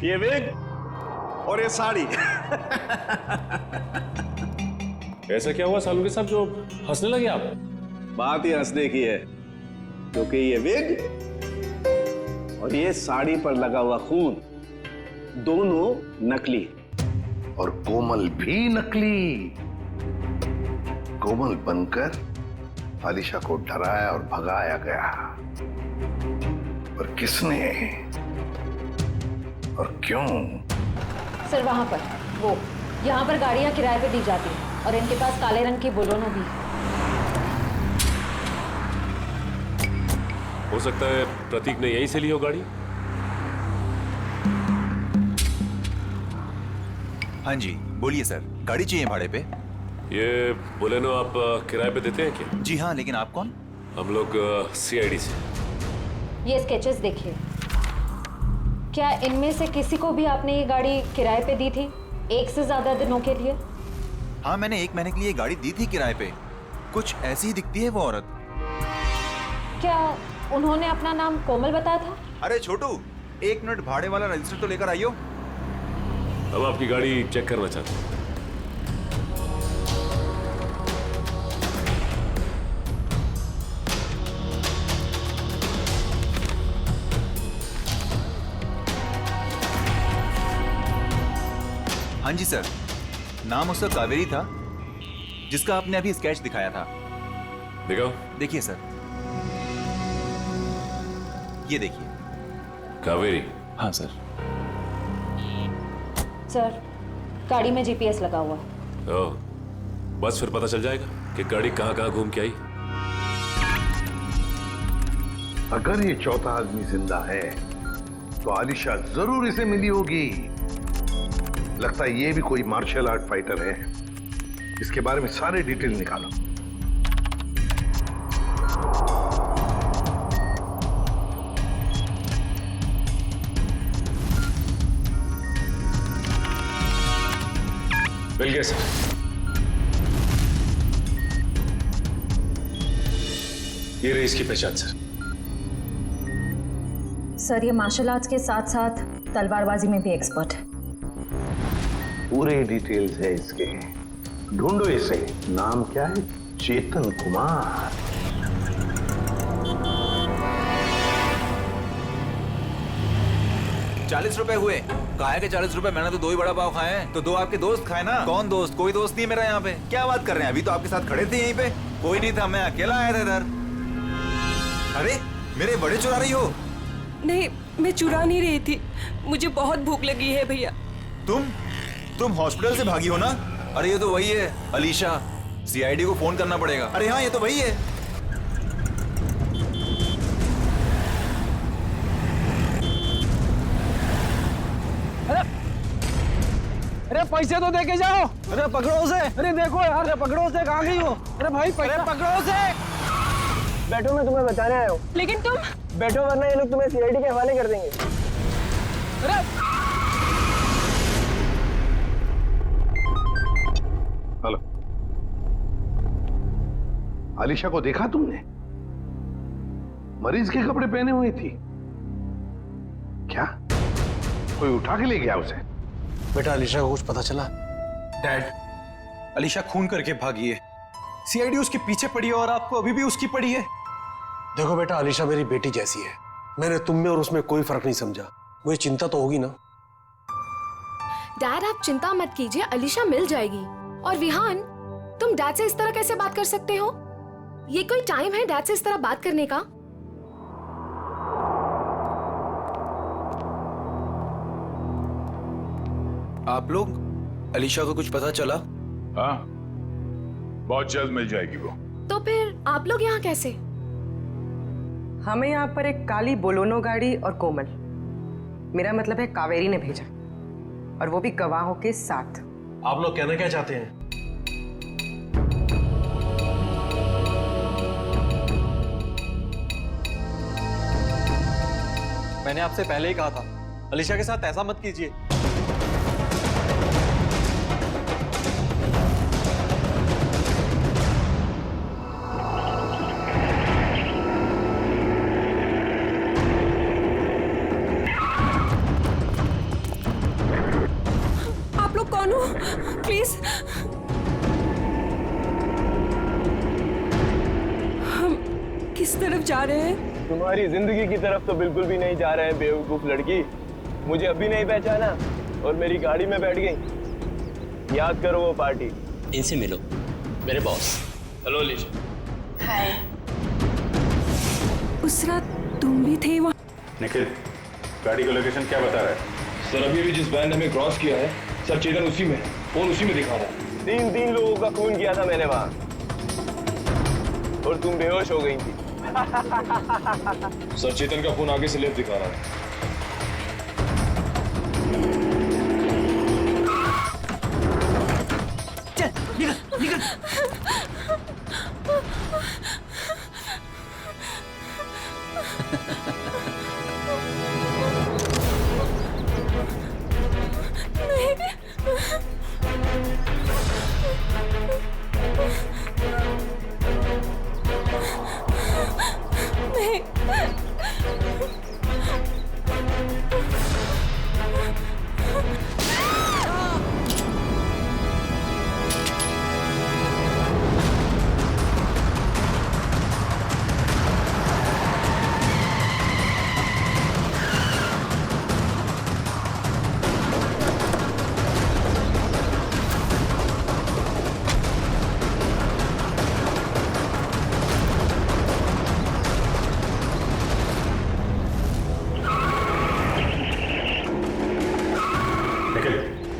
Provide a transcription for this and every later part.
ये विग और ये साड़ी। ऐसा क्या हुआ सालू के साथ जो हंसने लगे आप? बात ही हंसने की है, क्योंकि ये विग और ये साड़ी पर लगा हुआ खून दोनों नकली और कोमल भी नकली। कोमल बनकर आलिशा को डराया और भगाया गया, पर किसने और क्यों? सर वहां पर वो यहाँ पर गाड़ियां किराए पे दी जाती हैं और इनके पास काले रंग की बोलोनो भी। हो सकता है प्रतीक ने यहीं से ली हो गाड़ी। हाँ जी बोलिए सर, गाड़ी चाहिए भाड़े पे? ये बोलेनो आप किराए पे देते हैं क्या? जी हाँ, लेकिन आप कौन? हम लोग CID से। ये स्केचेस देखिए, क्या इनमें से किसी को भी आपने ये गाड़ी किराए पे दी थी एक से ज्यादा दिनों के लिए? हाँ, मैंने 1 महीने के लिए गाड़ी दी थी किराए पे। कुछ ऐसी ही दिखती है वो औरत। क्या उन्होंने अपना नाम कोमल बताया था? अरे छोटू, 1 मिनट भाड़े वाला रजिस्टर तो लेकर आइयो। हम आपकी गाड़ी चेक करना चाहते हैं। हाँ जी सर, नाम उसका कावेरी था, जिसका आपने अभी स्केच दिखाया था। दिखाओ। देखिए सर, ये देखिए। कावेरी। हाँ सर। सर गाड़ी में GPS लगा हुआ है। ओह, बस फिर पता चल जाएगा कि गाड़ी कहाँ कहाँ घूम के आई। अगर ये चौथा आदमी जिंदा है तो आलिशा जरूर इसे मिली होगी। लगता है ये भी कोई मार्शल आर्ट फाइटर है। इसके बारे में सारे डिटेल निकालो। मिल गया सर। ये रही इसकी पहचान सर। सर ये मार्शल आर्ट्स के साथ साथ तलवारबाजी में भी एक्सपर्ट है। पूरे डिटेल्स है इसके, ढूंढो इसे। नाम क्या है? चेतन कुमार। ₹40 हुए। काहे के 40 रुपए? मैंने तो 2 ही बड़ा पाव खाए हैं। तो 2 आपके दोस्त खाए ना। कौन दोस्त? कोई दोस्त नहीं मेरा यहाँ पे। क्या बात कर रहे हैं? अभी तो आपके साथ खड़े थे यहीं पे। कोई नहीं था, मैं अकेला आया था इधर। अरे मेरे बड़े चुरा रही हो? नहीं, मैं चुरा नहीं रही थी, मुझे बहुत भूख लगी है भैया। तुम हॉस्पिटल से भागी हो ना? अरे ये तो वही है अलीशा। CID को फोन करना पड़ेगा। अरे हाँ, ये तो वही है। अरे पैसे तो दे के जाओ। अरे पकड़ो उसे। अरे देखो यार, अरे पकड़ो उसे। कहाँ गई हो? अरे भाई पैसे पकड़ो उसे। बैठो, मैं तुम्हें बताने आया हूँ। लेकिन तुम बैठो वरना ये लोग तुम्हें CID के हवाले कर देंगे। अरे हेलो, आलिशा को देखा तुमने? मरीज के कपड़े पहने हुई थी। क्या कोई उठा के ले गया उसे? बेटा अलीशा को कुछ पता चला? डैड, अलीशा खून करके भागी है। CID उसके पीछे पड़ी है और आपको अभी भी उसकी पड़ी है। देखो बेटा, अलीशा मेरी बेटी जैसी है। मैंने तुम में और उसमें कोई फर्क नहीं समझा। मुझे चिंता तो होगी ना। डैड आप चिंता मत कीजिए, अलीशा मिल जाएगी। और विहान, तुम डैड से इस तरह कैसे बात कर सकते हो? ये कोई टाइम है डैड से इस तरह बात करने का? आप लोग, अलीशा को कुछ पता चला? हाँ, बहुत जल्द मिल जाएगी वो। तो फिर आप लोग यहाँ कैसे? हमें यहाँ पर एक काली बोलोनो गाड़ी और कोमल, मेरा मतलब है कावेरी ने भेजा, और वो भी गवाहों के साथ। आप लोग कहना क्या चाहते हैं? मैंने आपसे पहले ही कहा था, अलीशा के साथ ऐसा मत कीजिए। जा रहे हैं? तुम्हारी जिंदगी की तरफ तो बिल्कुल भी नहीं जा रहे हैं बेवकूफ लड़की। मुझे अभी नहीं पहचाना और मेरी गाड़ी में बैठ गई। याद करो वो पार्टी। इनसे मिलो, मेरे बॉस। हेलो अलीशा। हाय। उस रात तुम भी थे वहाँ? निखिल, गाड़ी का लोकेशन क्या बता रहा है? सर अभी भी जिस वैन ने हमें क्रॉस किया है सर चेतन उसी में है, फोन उसी में दिखा रहा है। तीन लोगों का खून किया था मैंने वहां और तुम बेहोश हो गई थी। सर चेतन का फोन आगे से लेफ्ट दिखा रहा है। चल निकल निकल।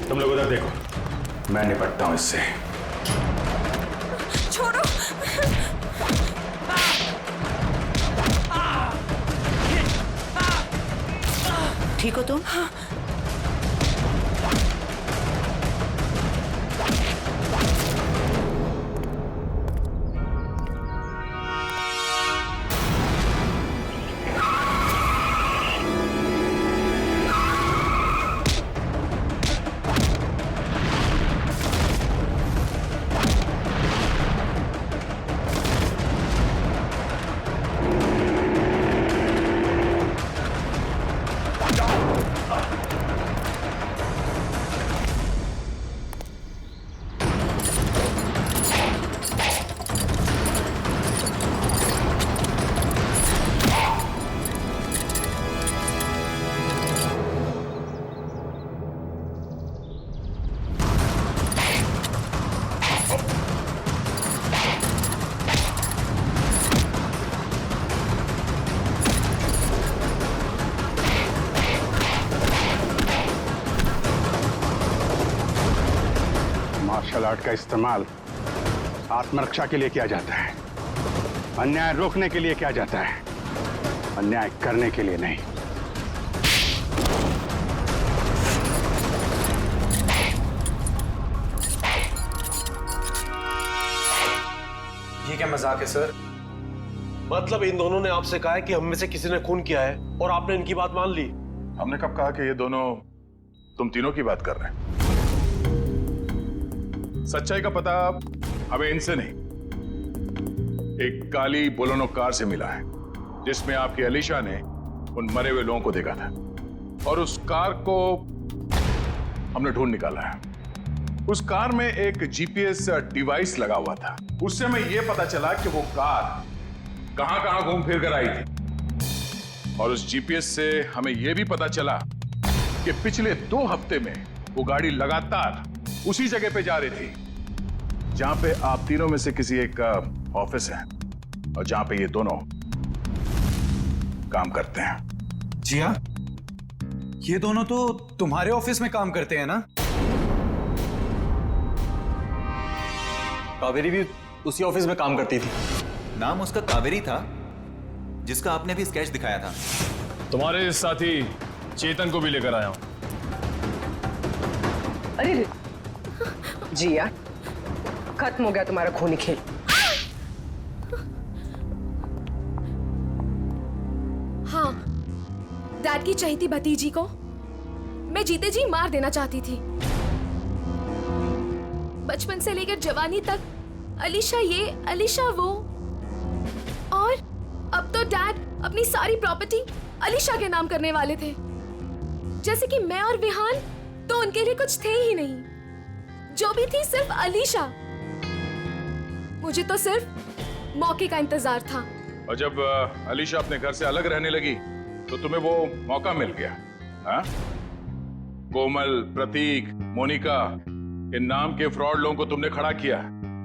तुम लोग उधर देखो, मैं निपटता हूं इससे। छोड़ो। ठीक हो तुम? मार्शल आर्ट का इस्तेमाल आत्मरक्षा के लिए किया जाता है, अन्याय रोकने के लिए किया जाता है, अन्याय करने के लिए नहीं। ये क्या मजाक है सर? मतलब इन दोनों ने आपसे कहा है कि हम में से किसी ने खून किया है और आपने इनकी बात मान ली? हमने कब कहा कि ये दोनों तुम तीनों की बात कर रहे हैं? सच्चाई का पता हमें इनसे नहीं, एक काली बोलेरो कार से मिला है जिसमें आपकी अलीशा ने उन मरे हुए लोगों को देखा था और उस कार को हमने ढूंढ निकाला है। उस कार में एक जीपीएस डिवाइस लगा हुआ था। उससे हमें यह पता चला कि वो कार कहां घूम फिर कर आई थी और उस जीपीएस से हमें यह भी पता चला कि पिछले 2 हफ्ते में वो गाड़ी लगातार उसी जगह पे जा रही थी जहां पे आप तीनों में से किसी एक का ऑफिस है और जहां पे ये दोनों काम करते हैं। जी हाँ, ये दोनों तो तुम्हारे ऑफिस में काम करते हैं ना? कावेरी भी उसी ऑफिस में काम करती थी। नाम उसका कावेरी था जिसका आपने भी स्केच दिखाया था। तुम्हारे साथी चेतन को भी लेकर आया हूं। अरे जिया, खत्म हो गया तुम्हारा खूनी खेल। हाँ, डैड की चहेती भतीजी को मैं जीते जी मार देना चाहती थी। बचपन से लेकर जवानी तक अलीशा ये अलीशा वो, और अब तो डैड अपनी सारी प्रॉपर्टी अलीशा के नाम करने वाले थे, जैसे कि मैं और विहान तो उनके लिए कुछ थे ही नहीं। जो भी थी सिर्फ अलीशा। मुझे तो सिर्फ मौके का इंतजार था और जब अलीशा अपने घर से अलग रहने लगी तो तुम्हें वो मौका मिल गया। हाँ? कोमल, प्रतीक, मोनिका, इन नाम के फ्रॉड लोगों को तुमने खड़ा किया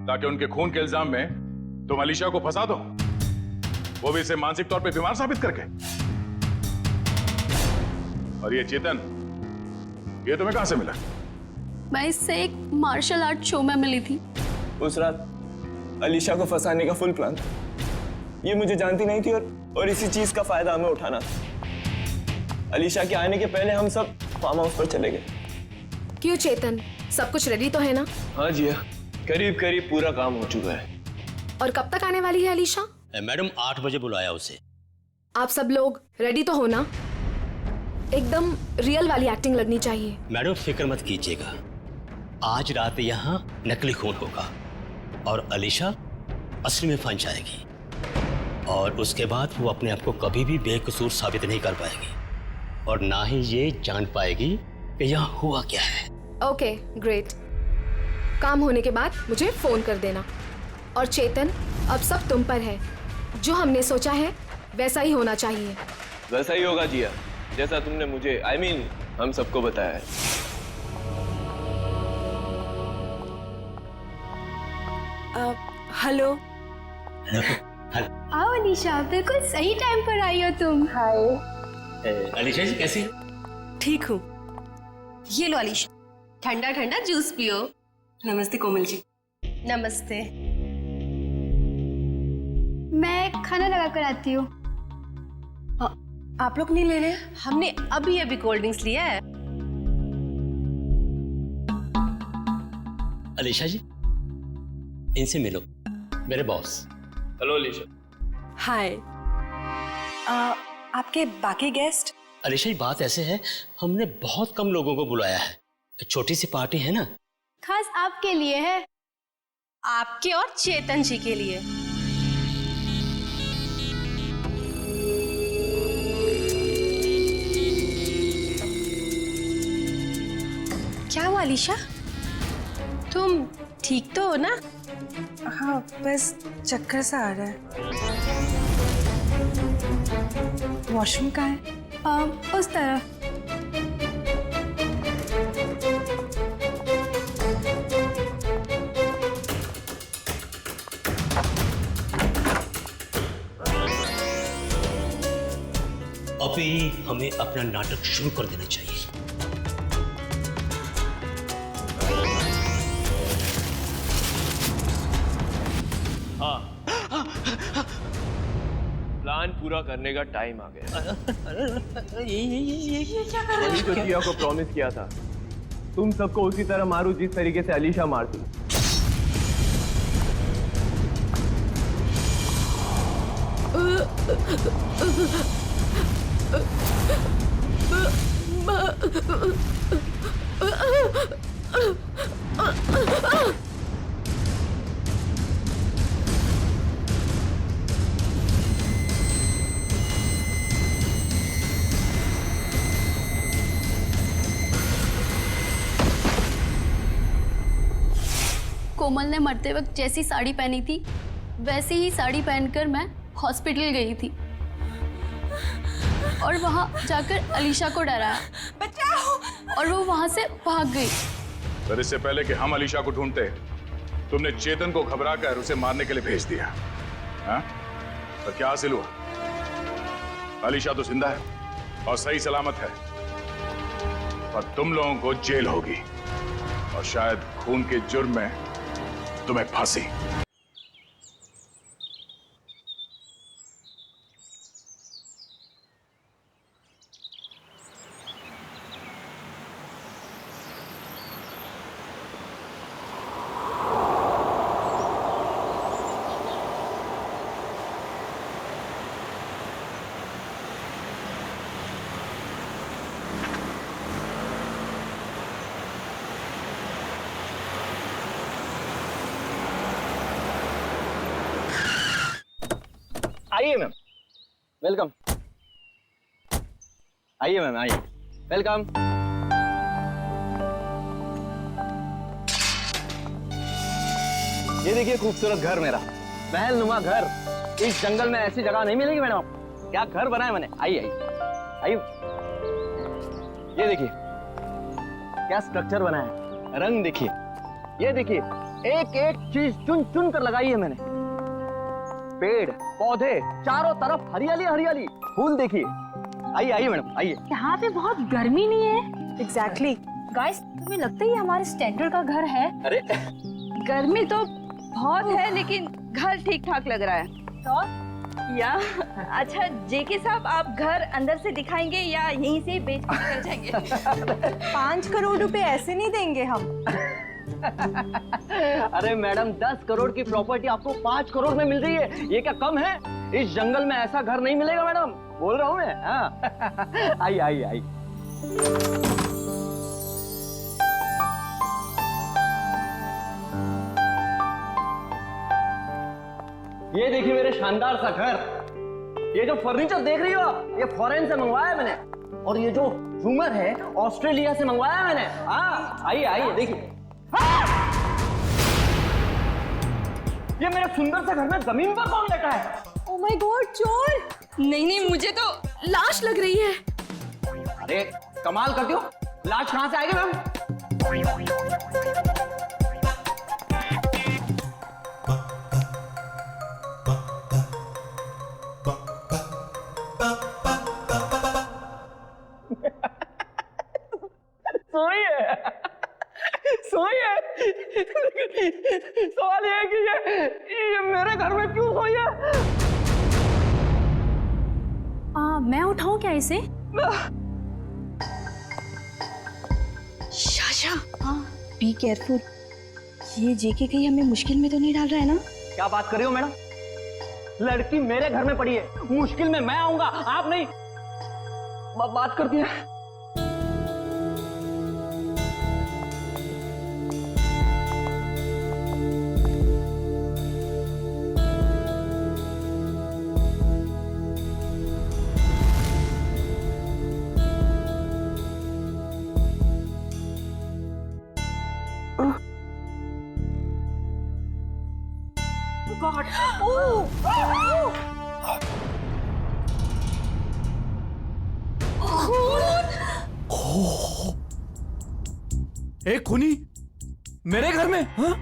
ताकि उनके खून के इल्जाम में तुम अलीशा को फंसा दो, वो भी इसे मानसिक तौर पे बीमार साबित करके। और ये चेतन, ये तुम्हें कहां से मिला? मैं इससे एक मार्शल आर्ट शो में मिली थी। उस रात अलीशा को फंसाने का फुल प्लान था। ये मुझे जानती नहीं थी और इसी चीज का फायदा हमें उठाना था। अलीशा के आने के पहले हम सब फार्म हाउस पर चले गए। क्यों चेतन, सब कुछ रेडी तो है ना? हाँ जिया, करीब करीब पूरा काम हो चुका है। और कब तक आने वाली है अलीशा? मैडम 8 बजे बुलाया उसे। आप सब लोग रेडी तो हो ना? एकदम रियल वाली एक्टिंग लगनी चाहिए। मैडम फिक्र मत कीजिएगा, आज रात यहाँ नकली खून होगा और अलीशा असली में फंस जाएगी और उसके बाद वो अपने आप को कभी भी बेकसूर साबित नहीं कर पाएगी और ना ही ये जान पाएगी कि यहाँ हुआ क्या है। Okay, great. काम होने के बाद मुझे फोन कर देना। और चेतन, अब सब तुम पर है। जो हमने सोचा है वैसा ही होना चाहिए। वैसा ही होगा जिया, जैसा तुमने मुझे हम सबको बताया है। हेलो। आओ अलीशा, बिल्कुल सही टाइम पर आई हो तुम। हाय। अलीशा जी कैसी? ठीक हूँ। ये लो अलीशा, ठंडा ठंडा जूस पियो। नमस्ते कोमल जी। नमस्ते। मैं खाना लगा कर आती हूँ। आप लोग नहीं ले रहे? हमने अभी अभी कोल्ड ड्रिंक्स लिया है। अलीशा जी, इनसे मिलो, मेरे बॉस। हेलो अलीशा। हाय। आपके बाकी गेस्ट? अलीशा जी बात ऐसे है, हमने बहुत कम लोगों को बुलाया है, छोटी सी पार्टी है ना। खास आपके लिए है। आपके और चेतन जी के लिए। क्या हुआ अलीशा, तुम ठीक तो हो ना? हाँ, बस चक्कर सा आ रहा है। वॉशरूम कहाँ है? उस तरफ। अभी हमें अपना नाटक शुरू कर देना चाहिए। प्लान पूरा करने का टाइम आ गया। वही तो जिया को प्रॉमिस किया था, तुम सबको उसी तरह मारूं जिस तरीके से अलीशा मारती। कोमल ने मरते वक्त जैसी साड़ी पहनी थी वैसी ही साड़ी पहनकर मैं हॉस्पिटल गई थी और वहां जाकर अलीशा को डराया। बचाओ! और वो वहां से भाग गई। पर इससे पहले कि हम अलीशा को ढूंढते, तुमने चेतन को घबराकर उसे मारने के लिए भेज दिया। हाँ? पर क्या हासिल हुआ? अलीशा तो जिंदा है और सही सलामत है, और तुम लोगों को जेल होगी और शायद खून के जुर्म में तुम्हें फांसी। आइए मैम, वेलकम। आइए मैम, आइए, वेलकम। ये देखिए खूबसूरत घर मेरा, महल नुमा घर। इस जंगल में ऐसी जगह नहीं मिलेगी मैडम। क्या घर बनाया मैंने। आइए आइए आइए, ये देखिए क्या स्ट्रक्चर बनाया है, रंग देखिए, ये देखिए एक एक चीज चुन चुन कर लगाई है मैंने। पेड़ पौधे चारों तरफ हरियाली हरियाली, फूल देखिए। आइए आइए मैडम आइए। यहाँ पे बहुत गर्मी नहीं है? एग्जैक्टली। गाइस तुम्हें लगता है ये हमारे स्टैंडर्ड का घर है? अरे गर्मी तो बहुत है लेकिन घर ठीक ठाक लग रहा है। तो या अच्छा जेके साहब, आप घर अंदर से दिखाएंगे या यहीं से बेच कर चल जाएंगे? 5 करोड़ रुपए ऐसे नहीं देंगे हम। अरे मैडम 10 करोड़ की प्रॉपर्टी आपको 5 करोड़ में मिल रही है, ये क्या कम है? इस जंगल में ऐसा घर नहीं मिलेगा मैडम, बोल रहा हूँ मैं। हाँ आइए आइए आइए। ये देखिए मेरे शानदार सा घर। ये जो फर्नीचर देख रही हो आप, ये फॉरेन से मंगवाया मैंने। और ये जो झूमर है ऑस्ट्रेलिया से मंगवाया मैंने। हाँ आइए आइए देखिए। ये मेरे सुंदर से घर में जमीन पर कौन लेटा है? ओह माय गॉड, चोर! नहीं नहीं, मुझे तो लाश लग रही है। अरे कमाल करती हो, लाश कहां से आएगी मैम? सोई है। सवाल ये है कि ये मेरे घर में क्यों सोई है? मैं उठाऊं क्या इसे? शाशा, हाँ बी केयरफुल। ये जेके कहीं हमें मुश्किल में तो नहीं डाल रहा है ना? क्या बात कर रही हो मैडम? लड़की मेरे घर में पड़ी है, मुश्किल में मैं आऊंगा, आप नहीं। बात करती है। God. एक खूनी मेरे घर में? हाँ?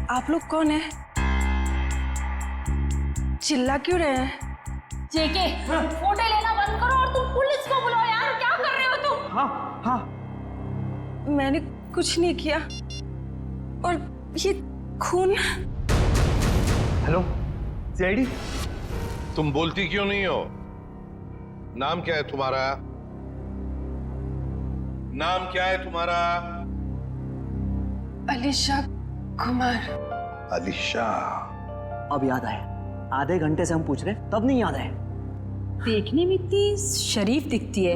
आप लोग कौन है? चिल्ला क्यों रहे हैं? जेके, फोटो लेना बंद करो और तुम पुलिस को बुलाओ यार, क्या कर रहे हो तुम? हाँ हाँ, मैंने कुछ नहीं किया। और ये खून। Hello CID. तुम बोलती क्यों नहीं हो? नाम क्या है तुम्हारा? नाम क्या है तुम्हारा? अलीशा कुमार। अलीशा। अब याद आया, आधे घंटे से हम पूछ रहे तब नहीं याद आया। देखने में इतनी शरीफ दिखती है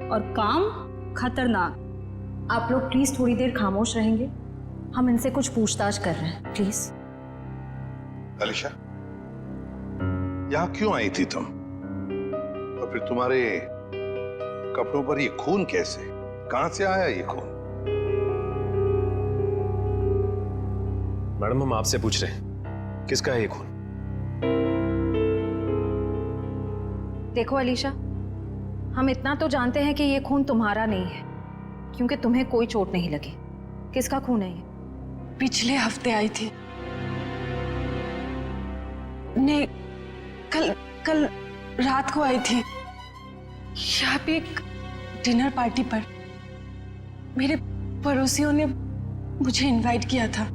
और काम खतरनाक। आप लोग प्लीज थोड़ी देर खामोश रहेंगे, हम इनसे कुछ पूछताछ कर रहे हैं, प्लीज। अलीशा, यहां क्यों आई थी तुम? और फिर तुम्हारे कपड़ों पर ये खून कैसे? कहां से आया ये खून? मैडम हम आपसे पूछ रहे हैं, किसका है ये खून? देखो अलीशा, हम इतना तो जानते हैं कि ये खून तुम्हारा नहीं है, क्योंकि तुम्हें कोई चोट नहीं लगी। किसका खून है ये? पिछले हफ्ते आई थी। नहीं, कल रात को आई थी। यहाँ पे एक डिनर पार्टी पर मेरे पड़ोसियों ने मुझे इनवाइट किया था।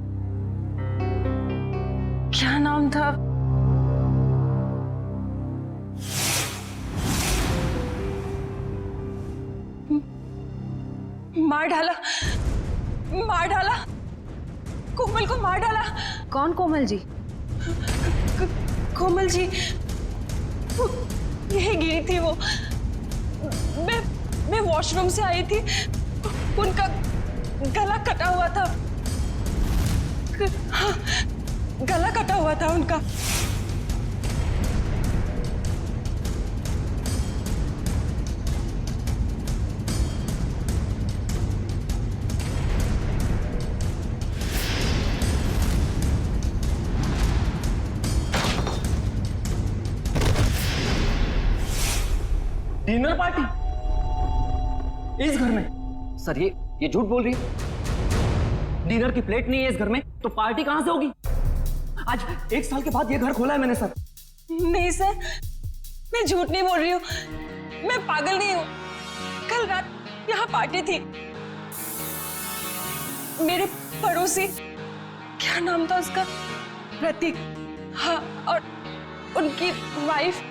क्या नाम था? मार डाला कोमल को, मार डाला। कौन कोमल जी? कोमल जी यही गिरी थी वो। मैं वॉशरूम से आई थी, उनका गला कटा हुआ था। हाँ, गला कटा हुआ था उनका। डिनर पार्टी इस घर में? सर ये झूठ बोल रही है। डिनर की प्लेट नहीं है इस घर में, तो पार्टी कहां से होगी? आज 1 साल के बाद ये घर खोला है मैंने सर। नहीं सर, मैं झूठ नहीं बोल रही हूँ, मैं पागल नहीं हूँ। कल रात यहाँ पार्टी थी। मेरे पड़ोसी, क्या नाम था उसका, प्रतीक, हाँ, और उनकी वाइफ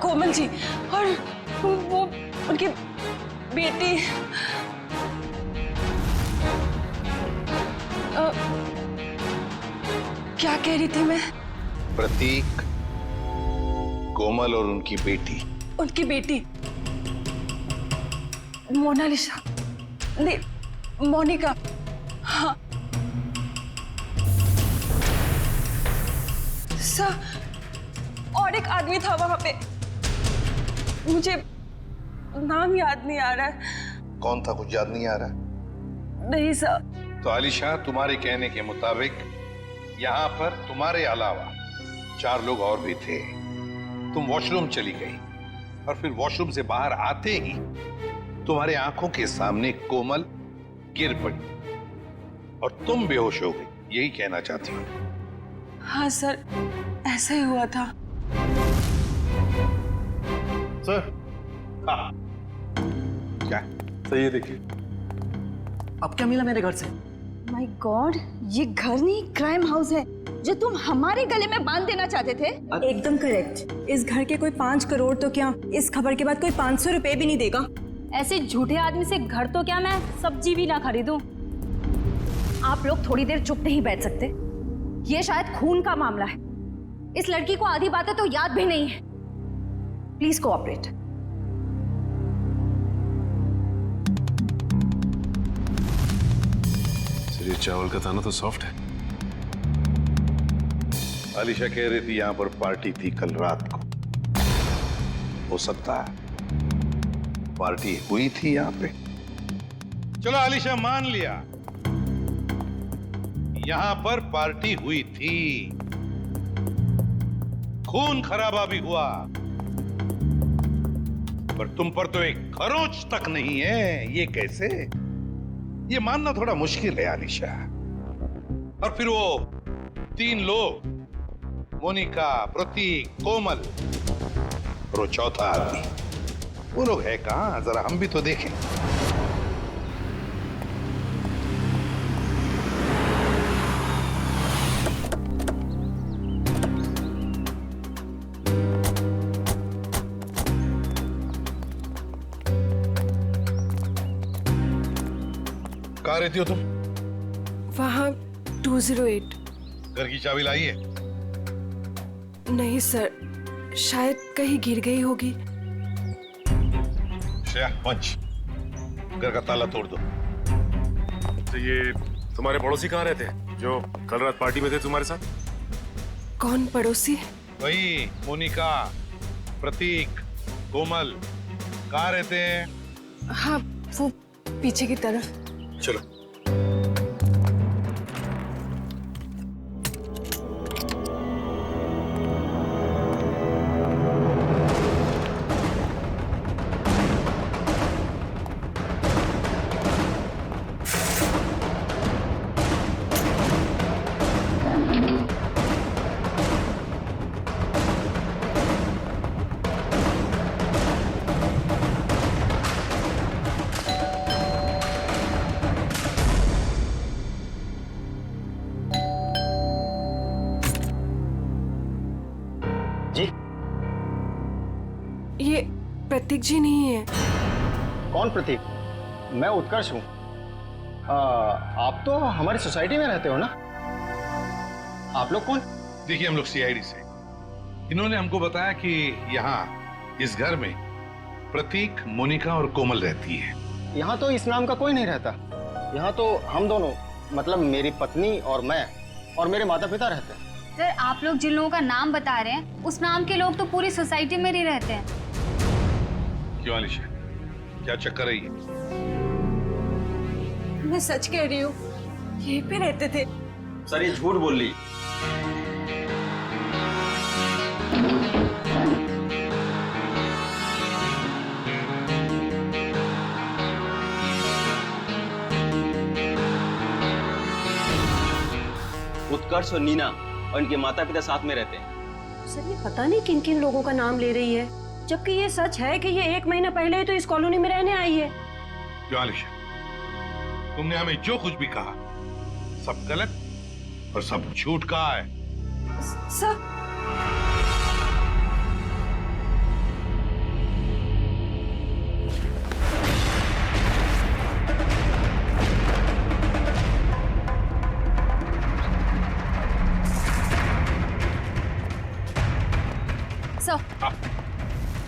कोमल जी, और वो उनकी बेटी क्या कह रही थी मैं? प्रतीक, कोमल और उनकी बेटी मोनालिसा, नहीं, मोनिका, हाँ। सर, और एक आदमी था वहां पे, मुझे नाम याद नहीं आ रहा है। कौन था, कुछ याद नहीं आ रहा? नहीं सर। तो आलिशा, तुम्हारे कहने के मुताबिक यहाँ पर तुम्हारे अलावा 4 लोग और भी थे। तुम वॉशरूम चली गई और फिर वॉशरूम से बाहर आते ही तुम्हारे आंखों के सामने कोमल गिर पड़ी और तुम बेहोश हो गई, यही कहना चाहती हूँ? हाँ सर, ऐसा ही हुआ था। सर, हाँ, क्या सही है? देखिए, अब क्या मिला मेरे घर से? माय गॉड, ये घर नहीं क्राइम हाउस है जो तुम हमारे गले में बांध देना चाहते थे। एकदम करेक्ट। इस घर के कोई 5 करोड़ तो क्या, इस खबर के बाद कोई 500 रुपए भी नहीं देगा। ऐसे झूठे आदमी से घर तो क्या, मैं सब्जी भी ना खरीदूं। आप लोग थोड़ी देर चुप नहीं बैठ सकते? ये शायद खून का मामला है। इस लड़की को आधी बातें तो याद भी नहीं है। Please cooperate. ये चावल का दाना तो सॉफ्ट है। आलिशा कह रही थी यहाँ पर पार्टी थी कल रात को। हो सकता है पार्टी हुई थी यहाँ पे। चलो आलिशा, मान लिया यहाँ पर पार्टी हुई थी, खून खराबा भी हुआ, पर तुम पर तो एक खरोंच तक नहीं है। ये कैसे? ये मानना थोड़ा मुश्किल है आलिशा। और फिर वो 3 लोग, मोनिका, प्रतीक, कोमल और वो चौथा आदमी, वो लोग है कहां? जरा हम भी तो देखें। कहाँ रहती हो तुम? वहाँ 208। घर की चाबी लाई है? नहीं सर, शायद कहीं गिर गई होगी। श्रेया, पंच, घर का ताला तोड़ दो। तो ये तुम्हारे पड़ोसी कहाँ रहते हैं जो कल रात पार्टी में थे तुम्हारे साथ? कौन पड़ोसी? वही मोनिका, प्रतीक, कोमल, कहाँ रहते हैं? हाँ, वो पीछे की तरफ। चलो। ये प्रतीक जी नहीं है। कौन प्रतीक? मैं उत्कर्ष हूँ। आप तो हमारी सोसाइटी में रहते हो ना? आप लोग कौन? देखिए, हम लोग सीआईडी से। इन्होंने हमको बताया कि यहाँ इस घर में प्रतीक, मोनिका और कोमल रहती है। यहाँ तो इस नाम का कोई नहीं रहता। यहाँ तो हम दोनों, मतलब मेरी पत्नी और मैं और मेरे माता पिता रहते हैं। सर, आप लोग जिन लोगों का नाम बता रहे हैं, उस नाम के लोग तो पूरी सोसाइटी में ही रहते हैं। क्यों आलिशा, क्या चक्कर है ये? मैं सच कह रही हूँ, यहीं पे रहते थे। सर, ये झूठ बोल रही। उत्कर्ष और नीना और इनके माता पिता साथ में रहते हैं। सर ये पता नहीं किन किन लोगों का नाम ले रही है, जबकि ये सच है कि ये 1 महीना पहले ही तो इस कॉलोनी में रहने आई है। क्यों आलिशा, तुमने हमें जो कुछ भी कहा सब गलत और सब झूठ कहा है। सर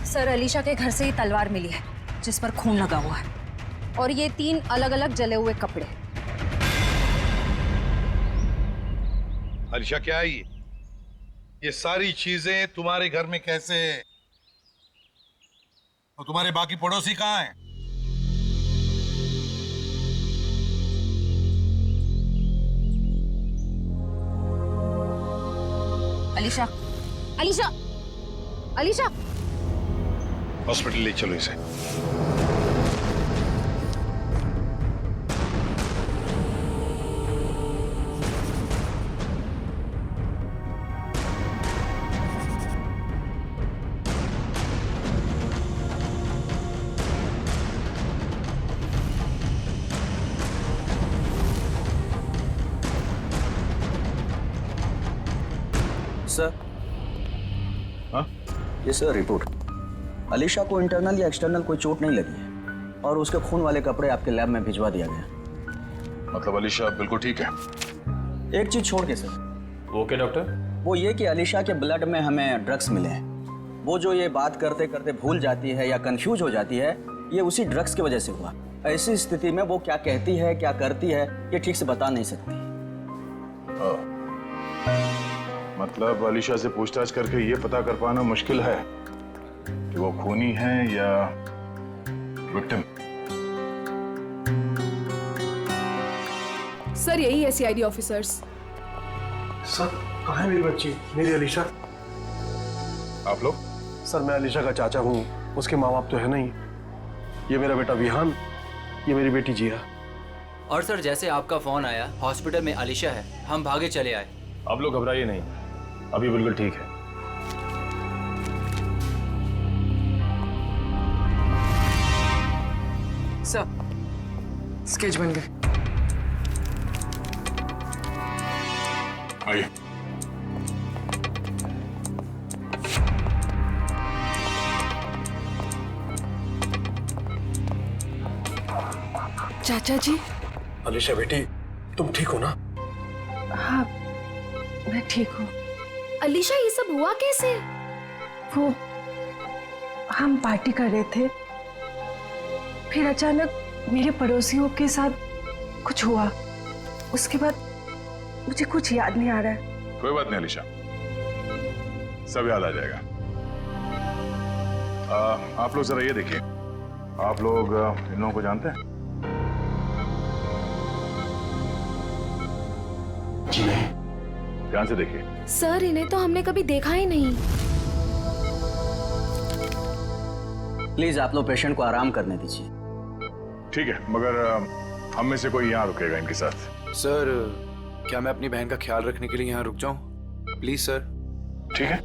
सर अलीशा के घर से ही तलवार मिली है जिस पर खून लगा हुआ है, और ये 3 अलग अलग जले हुए कपड़े। आलिशा क्या है ये सारी चीजें तुम्हारे घर में कैसे है? और तुम्हारे बाकी पड़ोसी कहाँ हैं? अलीशा, अलीशा, अलीशा, हॉस्पिटल ले चलो इसे। सर, हाँ? ये सर रिपोर्ट। अलीशा को इंटरनल या एक्सटर्नल कोई चोट नहीं लगी है और उसके खून वाले कपड़े आपके लैब में भिजवा दिया गया। मतलब अलीशा बिल्कुल ठीक है? एक चीज छोड़ के सर। Okay doctor. वो ये कि अलीशा के ब्लड में हमें ड्रग्स मिले हैं। वो जो ये बात करते करते भूल जाती है या कंफ्यूज हो जाती है, ये उसी ड्रग्स की वजह से हुआ। ऐसी स्थिति में वो क्या कहती है क्या करती है ये ठीक से बता नहीं सकती। मतलब अलीशा से पूछताछ करके ये पता कर पाना मुश्किल है कि वो खूनी है या विक्टिम। सर यही है सीआईडी ऑफिसर्स। सर कहाँ है मेरी बच्ची, मेरी अलीशा? आप लोग? सर मैं अलीशा का चाचा हूँ, उसके माँ बाप तो है नहीं। ये मेरा बेटा विहान, ये मेरी बेटी जिया। और सर जैसे आपका फोन आया हॉस्पिटल में अलीशा है, हम भागे चले आए। आप लोग घबराइए नहीं, अभी बिल्कुल ठीक है। सर स्केच बन गए। आइए। चाचा जी। अलीशा बेटी तुम ठीक हो ना? हाँ मैं ठीक हूँ। अलीशा ये सब हुआ कैसे? वो हम पार्टी कर रहे थे, फिर अचानक मेरे पड़ोसियों के साथ कुछ हुआ। उसके बाद मुझे कुछ याद नहीं आ रहा है। कोई बात नहीं अलीशा, सब याद आ जाएगा। आप लोग जरा ये देखिए, आप लोग इन लोगों को जानते हैं? जी नहीं। ध्यान से देखिए। सर इन्हें तो हमने कभी देखा ही नहीं। प्लीज आप लोग पेशेंट को आराम करने दीजिए। ठीक है, मगर हम में से कोई यहाँ रुकेगा इनके साथ? सर क्या मैं अपनी बहन का ख्याल रखने के लिए यहाँ रुक जाऊं? Please sir. ठीक है।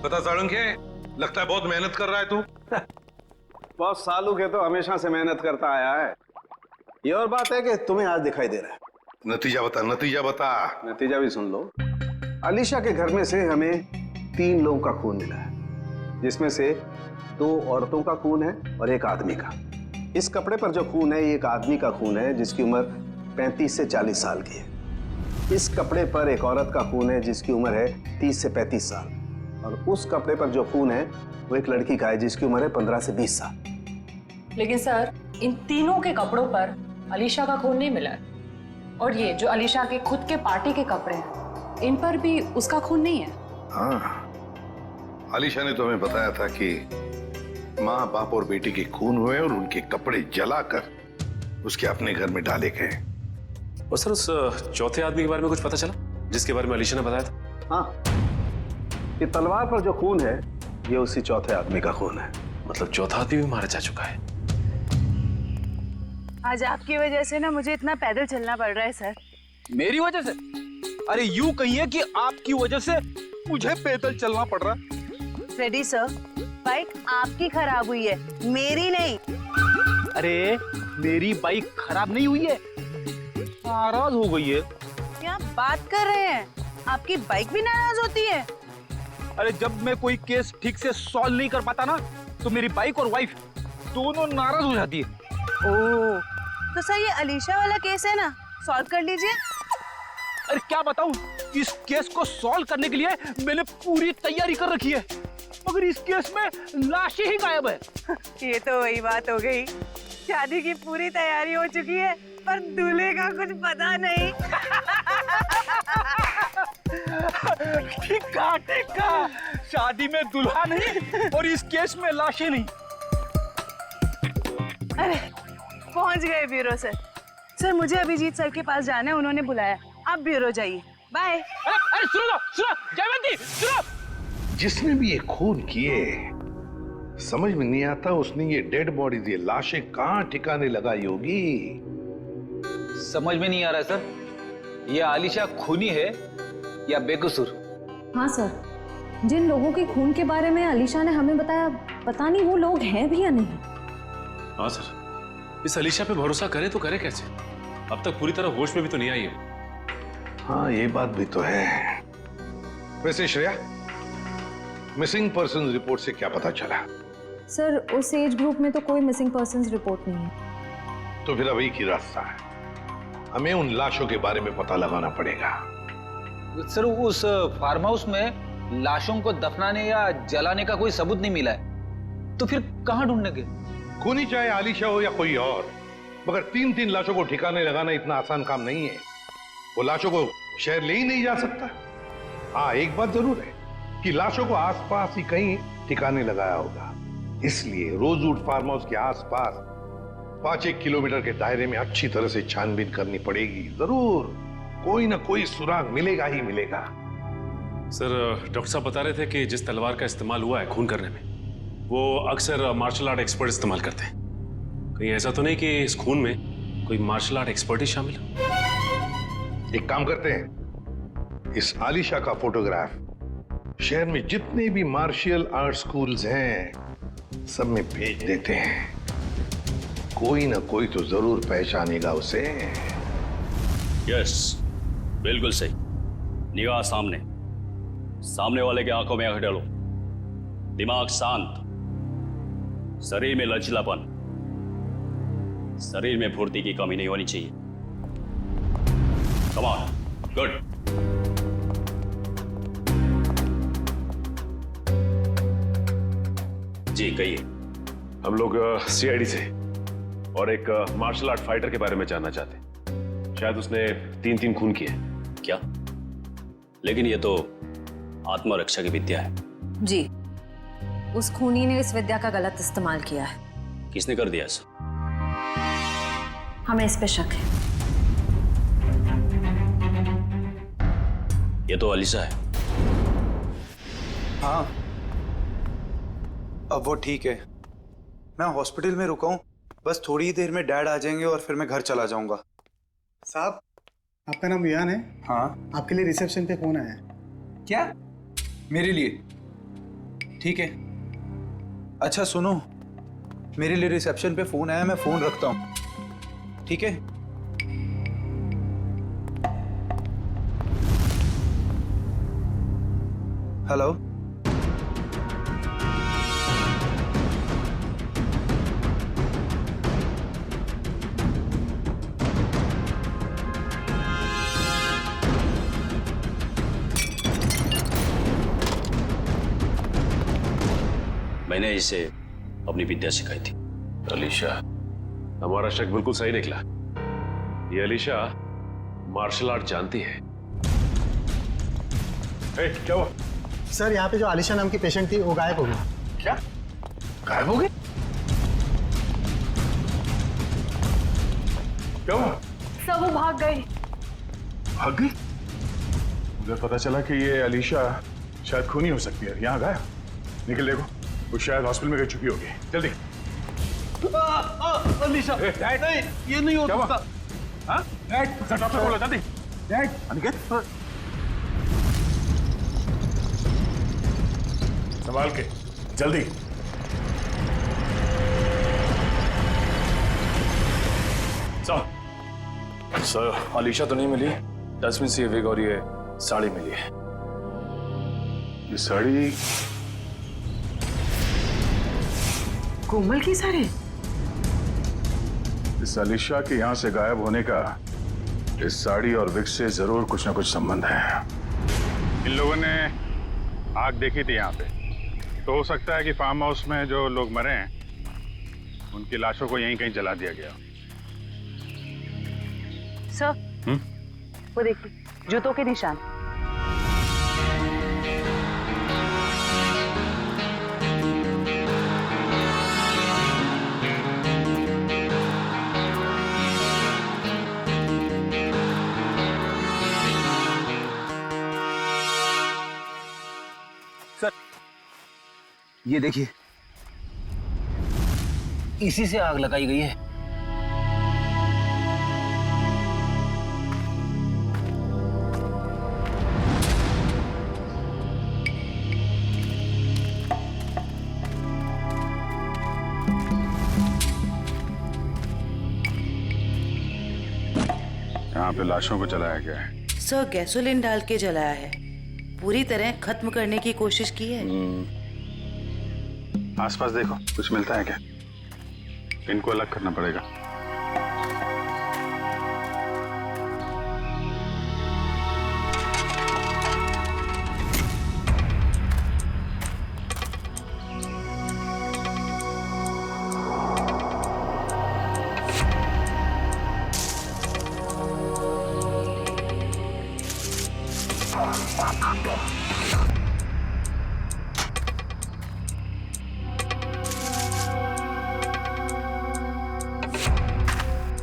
पता साळुंखे, लगता है बहुत मेहनत कर रहा है तू। बहुत सालों के तो हमेशा से मेहनत करता आया है। ये और बात है कि तुम्हें आज दिखाई दे रहा है। नतीजा बता, नतीजा बता। नतीजा भी सुन लो। अलीशा के घर में से हमें 3 लोगों का खून मिला है, जिसमें से 2 औरतों का खून है और 1 आदमी का। इस कपड़े पर जो खून है ये एक आदमी का खून है जिसकी उम्र 35 से 40 साल की है। इस कपड़े पर एक औरत का खून है जिसकी उम्र है 30 से 35 साल, और उस कपड़े पर जो खून है वो एक लड़की का है जिसकी उम्र है 15 से 20 साल। लेकिन सर इन तीनों के कपड़ों पर अलीशा का खून नहीं मिला है, और ये जो अलीशा के खुद के पार्टी के कपड़े हैं इन पर भी उसका खून नहीं है। हाँ, आलिशा ने तो हमें बताया था कि माँ बाप और बेटी के खून हुए और उनके कपड़े जलाकर उसके अपने घर में डाले गए। और सर उस चौथे आदमी के बारे में कुछ पता चला जिसके बारे में अलीशा ने बताया था? हाँ, ये तलवार पर जो खून है ये उसी चौथे आदमी का खून है। मतलब चौथा आदमी भी मारा जा चुका है। आज आपकी वजह से ना मुझे इतना पैदल चलना पड़ रहा है सर। मेरी वजह से? अरे यूं कहिए कि आपकी वजह से मुझे पैदल चलना पड़ रहा है। फ्रेडी सर, बाइक आपकी खराब हुई है, मेरी नहीं। अरे मेरी बाइक खराब नहीं हुई है, नाराज हो गई है। क्या बात कर रहे हैं? आपकी बाइक भी नाराज होती है? अरे जब मैं कोई केस ठीक से सॉल्व नहीं कर पाता ना, तो मेरी बाइक और वाइफ दोनों नाराज हो जाती है। ओह, तो सर ये अलीशा वाला केस है ना, सॉल्व कर लीजिए। अरे क्या बताऊं, इस केस को सॉल्व करने के लिए मैंने पूरी तैयारी कर रखी है, मगर इस केस में लाशें ही गायब है। ये तो वही बात हो गई, शादी की पूरी तैयारी हो चुकी है पर दूल्हे का कुछ पता नहीं। ठीक कहा, शादी में दुल्हा नहीं और इस केस में लाशें नहीं। अरे पहुंच गए ब्यूरो सर। सर मुझे अभिजीत सर के पास जाना है, उन्होंने बुलाया। आप ब्यूरो जाइए, बाय। अरे सुनो जयवंती, सुनो। जिसने भी ये खून किए, समझ में नहीं आता उसने ये डेड बॉडीज, ये लाशें कहां ठिकाने लगाई होगी। समझ में नहीं आ रहा है सर, ये आलिशा खूनी है या बेकसूर? हाँ सर, जिन लोगों के खून के बारे में अलीशा ने हमें बताया, पता नहीं वो लोग हैं भी या नहीं। हाँ सर, इस अलीशा पे भरोसा करें तो करें कैसे? अब तक पूरी तरह होश में भी तो नहीं आई है। हाँ ये बात भी तो है। वैसे श्रेया, मिसिंग पर्सन रिपोर्ट से क्या पता चला? सर उस एज ग्रुप में तो कोई मिसिंग पर्संस रिपोर्ट नहीं है। तो फिर अब एक ही रास्ता है, हमें उन लाशों के बारे में पता लगाना पड़ेगा। सर उस फार्म हाउस में लाशों को दफनाने या जलाने का कोई सबूत नहीं मिला है, तो फिर कहां ढूंढने के? खूनी चाहे आलिशा हो या कोई और, मगर 3-3 लाशों को ठिकाने लगाना इतना आसान काम नहीं है। वो लाशों को शहर ले ही नहीं जा सकता। हाँ एक बात जरूर है कि लाशों को आसपास ही कहीं ठिकाने लगाया होगा, इसलिए रोजवुड फार्म हाउस के आसपास 5-1 किलोमीटर के दायरे में अच्छी तरह से छानबीन करनी पड़ेगी। जरूर कोई ना कोई सुराग मिलेगा ही मिलेगा। सर डॉक्टर साहब बता रहे थे कि जिस तलवार का इस्तेमाल हुआ है खून करने में, वो अक्सर मार्शल आर्ट एक्सपर्ट इस्तेमाल करते हैं। कहीं ऐसा तो नहीं कि इस खून में कोई मार्शल आर्ट एक्सपर्ट ही शामिल हो? एक काम करते हैं, इस आलिशा का फोटोग्राफ शहर में जितने भी मार्शल आर्ट स्कूल्स हैं सब में भेज देते हैं। कोई ना कोई तो जरूर पहचानेगा उसे। यस, बिल्कुल सही। निगाह सामने, सामने वाले के आंखों में आंख डालो, दिमाग शांत, शरीर में लचीलापन, शरीर में फुर्ती की कमी नहीं होनी चाहिए। Come on, good. जी कहिए। हम लोग सीआईडी से और एक मार्शल आर्ट फाइटर के बारे में जानना चाहते हैं। शायद उसने 3 खून किए। क्या? लेकिन ये तो आत्मरक्षा की विद्या है। जी, उस खूनी ने इस विद्या का गलत इस्तेमाल किया है। किसने कर दिया ऐसा? हमें इस पे शक है। ये तो अलीशा है। हाँ, अब वो ठीक है। मैं हॉस्पिटल में रुका हूँ, बस थोड़ी ही देर में डैड आ जाएंगे और फिर मैं घर चला जाऊंगा। साहब, आपका नाम विहान है? हाँ। आपके लिए रिसेप्शन पे फोन आया है। क्या? मेरे लिए? ठीक है। अच्छा सुनो, मेरे लिए रिसेप्शन पे फोन आया, मैं फोन रखता हूँ, ठीक है? हेलो, मैंने इसे अपनी विद्या सिखाई थी। अलीशा, हमारा शक बिल्कुल सही निकला। ये अलीशा मार्शल आर्ट जानती है। क्या हुआ? सर यहाँ पे जो आलिशा नाम की पेशेंट थी वो गायब हो गई। क्या? गायब हो गई? क्या हुआ? सब वो भाग गई। भाग गई? मुझे पता चला कि ये अलीशा शायद खूनी हो सकती है। यहाँ गायब। निकल देखो, वो शायद हॉस्पिटल में रह चुकी होगी। जल्दी। अलीशा डैड नहीं, ये नहीं हो सकता। हाँ डैड, डॉक्टर बोलो जल्दी। डैड अनिकेत, संभाल के जल्दी। सर अलीशा तो नहीं मिली। जैस्मिन से ये विग और ये साड़ी मिली है। ये साड़ी कोमल की साड़ी? इस अलीशा के यहां से गायब होने का इस साड़ी और विग से जरूर कुछ ना कुछ संबंध है। इन लोगों ने आग देखी थी यहाँ पे, तो हो सकता है कि फार्म हाउस में जो लोग मरे हैं उनकी लाशों को यहीं कहीं जला दिया गया। सर वो देखिए, जूतों के निशान। सर ये देखिए, इसी से आग लगाई गई है। यहाँ पे लाशों को जलाया गया है। सर गैसोलीन डाल के जलाया है, पूरी तरह खत्म करने की कोशिश की है। आसपास देखो, कुछ मिलता है क्या? इनको अलग करना पड़ेगा।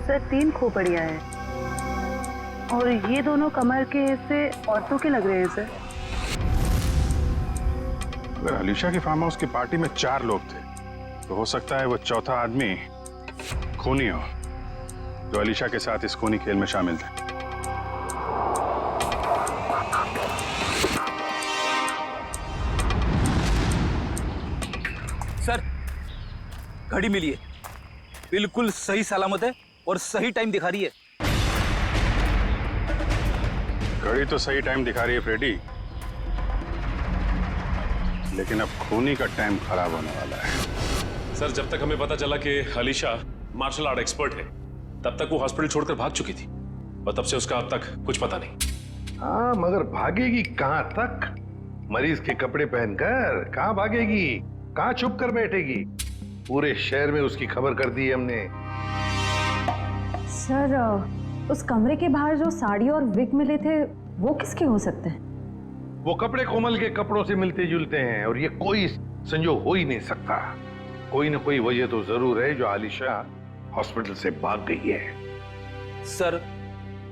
सर 3 खोपड़ियां हैं और ये दोनों कमर के हिस्से औरतों के लग रहे हैं सर। अगर अलीशा की फार्म हाउस की पार्टी में 4 लोग थे तो हो सकता है वो चौथा आदमी खूनी हो, जो अलीशा के साथ इस खूनी खेल में शामिल थे। सर घड़ी मिली है, बिल्कुल सही सलामत है और सही टाइम दिखा रही है। घड़ी तो सही टाइम दिखा रही है फ्रेडी, लेकिन अब खूनी का टाइम खराब होने वाला है। सर जब तक हमें पता चला कि अलीशा मार्शल आर्ट एक्सपर्ट है, तब तक वो हॉस्पिटल छोड़कर भाग चुकी थी और तब से उसका अब तक कुछ पता नहीं। हाँ, मगर भागेगी कहां तक? मरीज के कपड़े पहनकर कहां भागेगी? कहां छुप कर बैठेगी? पूरे शहर में उसकी खबर कर दी हमने। सर उस कमरे के बाहर जो साड़ी और विग मिले थे वो किसके हो सकते हैं? वो कपड़े कोमल के कपड़ों से मिलते जुलते हैं और ये कोई संजोग हो ही नहीं सकता। कोई ना कोई वजह तो जरूर है जो आलिशा हॉस्पिटल से भाग गई है। सर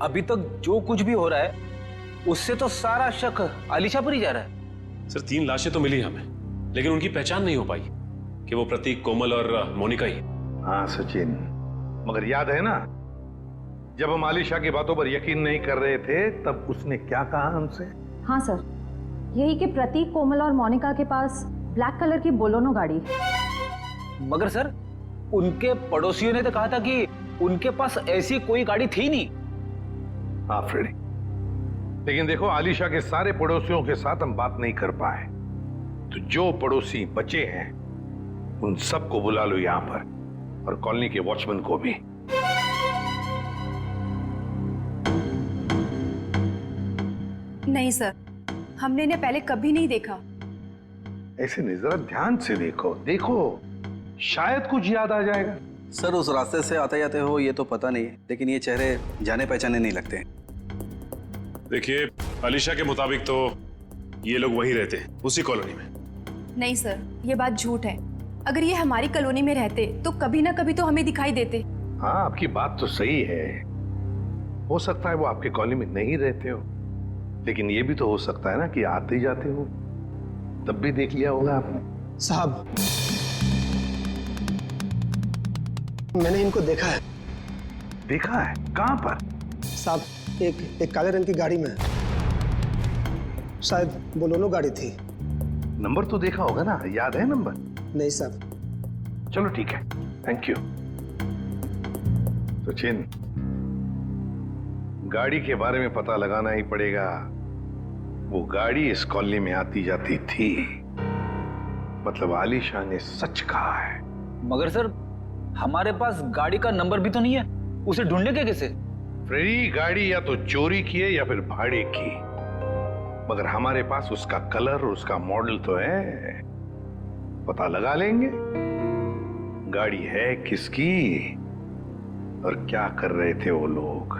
अभी तक जो कुछ भी हो रहा है उससे तो सारा शक आलिशा पर ही जा रहा है। सर 3 लाशें तो मिली हमें, लेकिन उनकी पहचान नहीं हो पाई कि वो प्रतीक, कोमल और मोनिका ही। हाँ सचिन, मगर याद है ना जब हम आलिशा की बातों पर यकीन नहीं कर रहे थे तब उसने क्या कहा हमसे? हाँ सर, यही कि प्रतीक, कोमल और मोनिका के पास ब्लैक कलर की बोलोनो गाड़ी। मगर सर उनके पड़ोसियों ने तो कहा था कि उनके पास ऐसी कोई गाड़ी थी नहीं। हाँ फ्रेडी, लेकिन देखो आलिशा के सारे पड़ोसियों के साथ हम बात नहीं कर पाए, तो जो पड़ोसी बचे हैं उन सबको बुला लो यहाँ पर और कॉलोनी के वॉचमैन को भी। नहीं सर, हमने इन्हें पहले कभी नहीं देखा। ऐसे नहीं, जरा ध्यान से देखो, देखो शायद कुछ याद आ जाएगा। सर उस रास्ते से आते जाते हो ये तो पता नहीं, लेकिन ये चेहरे जाने पहचाने नहीं लगते हैं। देखिए अलीशा के मुताबिक तो ये लोग वहीं रहते हैं, उसी कॉलोनी में। नहीं सर, ये बात झूठ है। अगर ये हमारी कॉलोनी में रहते तो कभी ना कभी तो हमें दिखाई देते। हाँ आपकी बात तो सही है, हो सकता है वो आपके कॉलोनी में नहीं रहते हो, लेकिन ये भी तो हो सकता है ना कि आते जाते हो, तब भी देख लिया होगा आपने। साहब मैंने इनको देखा है। देखा है? कहां पर? साहब एक काले रंग की गाड़ी में, शायद बोलेरो गाड़ी थी। नंबर तो देखा होगा ना, याद है नंबर? नहीं साहब। चलो ठीक है, थैंक यू। तो चिन, गाड़ी के बारे में पता लगाना ही पड़ेगा। वो गाड़ी इस कॉलोनी में आती जाती थी, मतलब आलिशा ने सच कहा है। मगर सर, हमारे पास गाड़ी का नंबर भी तो नहीं है, उसे ढूंढने के कैसे? फ्रेडी, गाड़ी या तो चोरी की है या फिर भाड़े की, मगर हमारे पास उसका कलर और उसका मॉडल तो है, पता लगा लेंगे गाड़ी है किसकी और क्या कर रहे थे वो लोग।